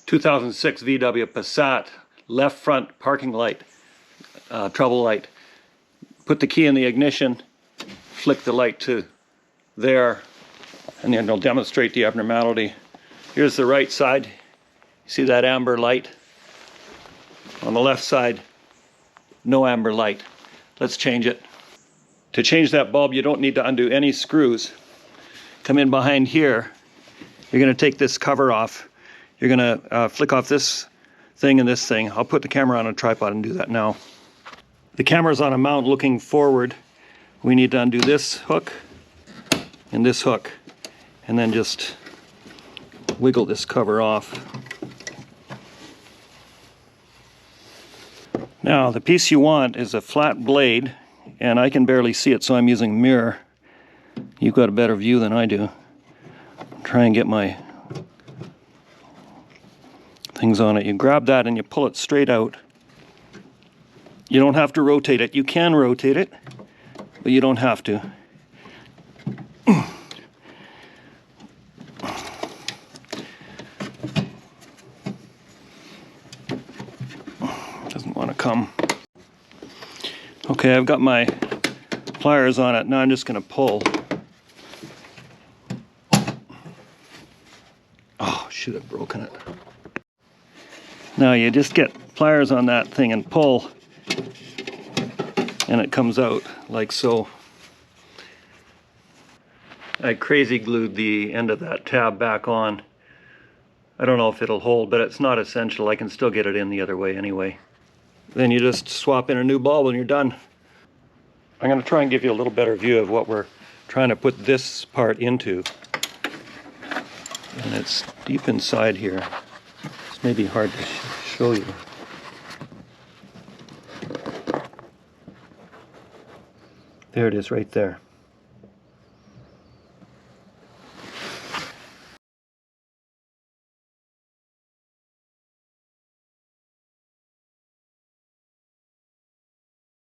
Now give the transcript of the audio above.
2006 VW Passat, left front parking light, trouble light. Put the key in the ignition, flick the light to there, and then it'll demonstrate the abnormality. Here's the right side. You see that amber light? On the left side, no amber light. Let's change it. To change that bulb, you don't need to undo any screws. Come in behind here. You're going to take this cover off. You're going to flick off this thing and this thing. I'll put the camera on a tripod and do that now. The camera's on a mount looking forward. We need to undo this hook and this hook, and then just wiggle this cover off. Now, the piece you want is a flat blade, and I can barely see it, so I'm using a mirror. You've got a better view than I do. Try and get my things on it. You grab that and you pull it straight out. You don't have to rotate it. You can rotate it, but you don't have to. Doesn't want to come. Okay, I've got my pliers on it. Now I'm just going to pull. Oh, should have broken it. Now you just get pliers on that thing and pull, and it comes out like so. I crazy glued the end of that tab back on. I don't know if it'll hold, but it's not essential. I can still get it in the other way anyway. Then you just swap in a new bulb and you're done. I'm going to try and give you a little better view of what we're trying to put this part into. And it's deep inside here. It's maybe hard to show you. There it is right there.